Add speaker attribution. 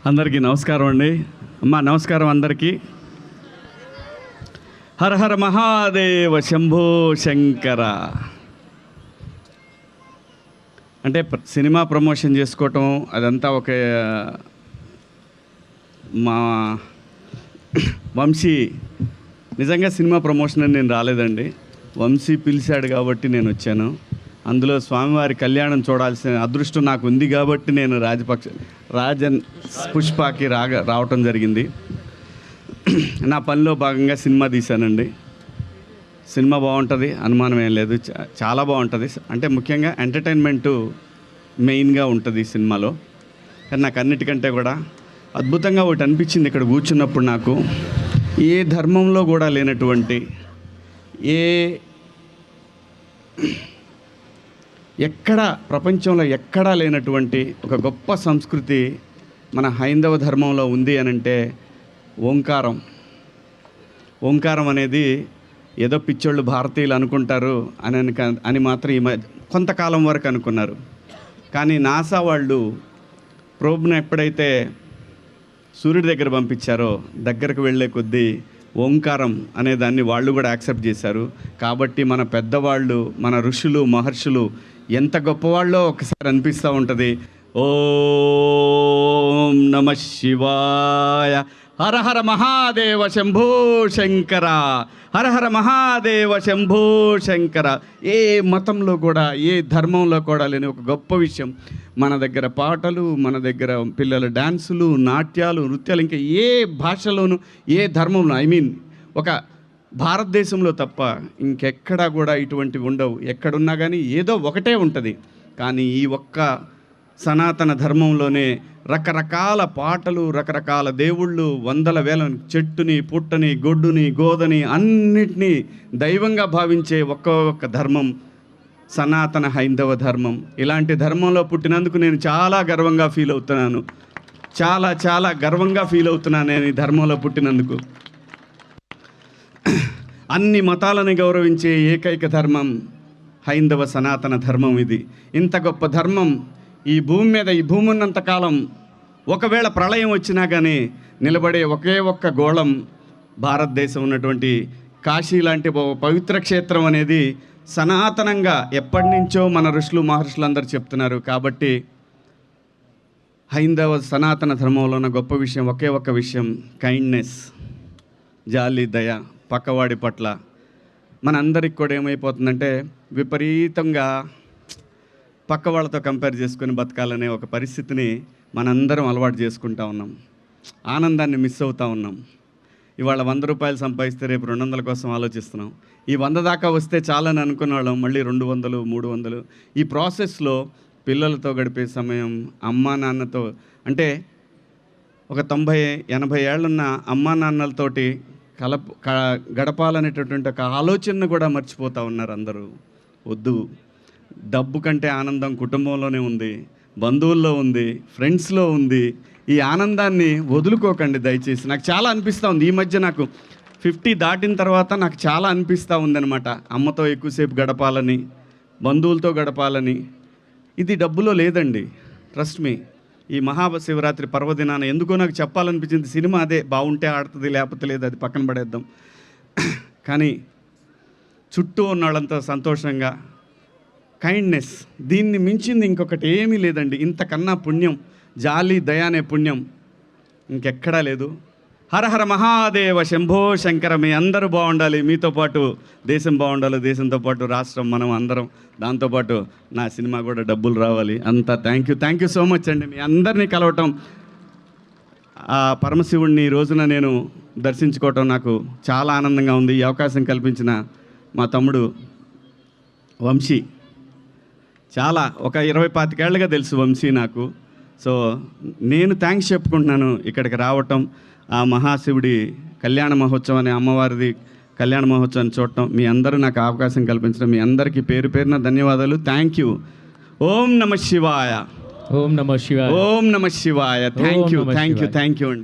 Speaker 1: అందరికీ నమస్కారం అండి. అమ్మ నమస్కారం అందరికీ. హర హర మహాదేవ శంభో శంకర. అంటే సినిమా ప్రమోషన్ చేసుకోవటం అదంతా ఒక మా వంశీ నిజంగా సినిమా ప్రమోషన్ అని నేను రాలేదండి. వంశీ పిలిచాడు కాబట్టి నేను వచ్చాను. అందులో స్వామివారి కళ్యాణం చూడాల్సిన అదృష్టం నాకు ఉంది కాబట్టి నేను రాజన్ పుష్పకి రావటం జరిగింది. నా పనిలో భాగంగా సినిమా తీశానండి. సినిమా బాగుంటుంది, అనుమానం ఏం లేదు. చాలా బాగుంటుంది. అంటే ముఖ్యంగా ఎంటర్టైన్మెంటు మెయిన్గా ఉంటుంది ఈ సినిమాలో. కానీ నాకు అన్నిటికంటే కూడా అద్భుతంగా ఒకటి అనిపించింది ఇక్కడ కూర్చున్నప్పుడు. నాకు ఏ ధర్మంలో కూడా లేనటువంటి, ఎక్కడ ప్రపంచంలో ఎక్కడా లేనటువంటి ఒక గొప్ప సంస్కృతి మన హైందవ ధర్మంలో ఉంది అని అంటే ఓంకారం అనేది ఏదో పిచ్చోళ్ళు భారతీయులు అనుకుంటారు అని మాత్రం కొంతకాలం వరకు అనుకున్నారు. కానీ నాసా వాళ్ళు ప్రోబ్ను ఎప్పుడైతే సూర్యుడి దగ్గర పంపించారో దగ్గరకు వెళ్ళే కొద్దీ ఓంకారం అనే దాన్ని వాళ్ళు కూడా యాక్సెప్ట్ చేశారు. కాబట్టి మన పెద్దవాళ్ళు, మన ఋషులు, మహర్షులు ఎంత గొప్పవాళ్ళో ఒకసారి అనిపిస్తూ ఉంటుంది. ఓం నమ శివాయ. హర హర మహాదేవ శంభో శంకర. హర హర మహాదేవ శంభో శంకర. ఏ మతంలో కూడా, ఏ ధర్మంలో కూడా లేని ఒక గొప్ప విషయం. మన దగ్గర పాటలు, మన దగ్గర పిల్లల డ్యాన్సులు, నాట్యాలు, నృత్యాలు, ఇంకా ఏ భాషలోనూ, ఏ ధర్మంలో, ఒక భారతదేశంలో తప్ప ఇంకెక్కడా కూడా ఇటువంటివి ఉండవు. ఎక్కడున్నా కానీ ఏదో ఒకటే ఉంటుంది. కానీ ఈ ఒక్క సనాతన ధర్మంలోనే రకరకాల పాటలు, రకరకాల దేవుళ్ళు, వందల వేల చెట్టుని, పుట్టని, గొడ్డుని, గోదని అన్నిటినీ దైవంగా భావించే ఒక్క ధర్మం సనాతన హైందవ ధర్మం. ఇలాంటి ధర్మంలో పుట్టినందుకు నేను చాలా గర్వంగా ఫీల్ అవుతున్నాను. చాలా చాలా గర్వంగా ఫీల్ అవుతున్నాను నేను ఈ ధర్మంలో పుట్టినందుకు. అన్ని మతాలను గౌరవించే ఏకైక ధర్మం హైందవ సనాతన ధర్మం. ఇది ఇంత గొప్ప ధర్మం ఈ భూమి మీద, ఈ భూమి ఉన్నంతకాలం ఒకవేళ ప్రళయం వచ్చినా కానీ నిలబడే ఒకే ఒక్క గోళం భారతదేశం ఉన్నటువంటి కాశీ లాంటి పవిత్ర క్షేత్రం అనేది సనాతనంగా ఎప్పటి నుంచో మన ఋషులు, మహర్షులు అందరూ చెప్తున్నారు. కాబట్టి హైందవ సనాతన ధర్మంలో ఉన్న గొప్ప విషయం ఒకే ఒక్క విషయం, కైండ్నెస్, జాలి, దయ పక్కవాడి పట్ల. మనందరికి కూడా ఏమైపోతుందంటే విపరీతంగా పక్క వాళ్ళతో కంపేర్ చేసుకొని బతకాలనే ఒక పరిస్థితిని మనందరం అలవాటు చేసుకుంటా ఉన్నాం. ఆనందాన్ని మిస్ అవుతూ ఉన్నాం. ఇవాళ 100 రూపాయలు సంపాదిస్తే రేపు 200 కోసం ఆలోచిస్తున్నాం. ఈ 100 దాకా వస్తే చాలని అనుకున్న వాళ్ళం మళ్ళీ 200, 300. ఈ ప్రాసెస్లో పిల్లలతో గడిపే సమయం, అమ్మా నాన్నతో, అంటే ఒక 90-80 ఏళ్ళున్న అమ్మా నాన్నలతోటి గడపాలనేటటువంటి ఒక ఆలోచనను కూడా మర్చిపోతూ ఉన్నారు అందరూ. వద్దు, డబ్బు కంటే ఆనందం కుటుంబంలోనే ఉంది, బంధువుల్లో ఉంది, ఫ్రెండ్స్లో ఉంది. ఈ ఆనందాన్ని వదులుకోకండి దయచేసి. నాకు చాలా అనిపిస్తూ ఉంది ఈ మధ్య, నాకు 50 దాటిన తర్వాత నాకు చాలా అనిపిస్తూ ఉందన్నమాట. అమ్మతో ఎక్కువసేపు గడపాలని, బంధువులతో గడపాలని. ఇది డబ్బులో లేదండి, ట్రస్ట్ మీ. ఈ మహాశివరాత్రి పర్వదినాన ఎందుకో నాకు చెప్పాలనిపించింది. సినిమా అదే, బాగుంటే ఆడుతుంది, లేకపోతే లేదు, అది పక్కన పడేద్దాం. కానీ చుట్టూ ఉన్న వాళ్ళంతా సంతోషంగా, కైండ్నెస్, దీన్ని మించింది ఇంకొకటి ఏమీ లేదండి. ఇంతకన్నా పుణ్యం, జాలి, దయ అనే పుణ్యం ఇంకెక్కడా లేదు. హర హర మహాదేవ శంభో శంకర. మీ అందరూ బాగుండాలి, మీతో పాటు దేశం బాగుండాలి, దేశంతో పాటు రాష్ట్రం, మనం అందరం, దాంతోపాటు నా సినిమా కూడా డబ్బులు రావాలి. అంతా థ్యాంక్ యూ సో మచ్ అండి. మీ అందరినీ కలవటం, ఆ పరమశివుడిని ఈ రోజున నేను దర్శించుకోవటం నాకు చాలా ఆనందంగా ఉంది. ఈ అవకాశం కల్పించిన మా తమ్ముడు వంశీ, చాలా ఒక 20-25 ఏళ్ళుగా తెలుసు వంశీ నాకు. సో నేను థ్యాంక్స్ చెప్పుకుంటున్నాను ఇక్కడికి రావటం, ఆ మహాశివుడి కళ్యాణ మహోత్సవం అనే అమ్మవారిది కళ్యాణ మహోత్సవాన్ని చూడటం, మీ అందరూ నాకు అవకాశం కల్పించడం, మీ అందరికీ పేరు పేరున ధన్యవాదాలు. Thank you. ఓం నమ శివాయ.
Speaker 2: ఓం నమ శివాయ.
Speaker 1: ఓం నమ శివాయ. థ్యాంక్ యూ అండి.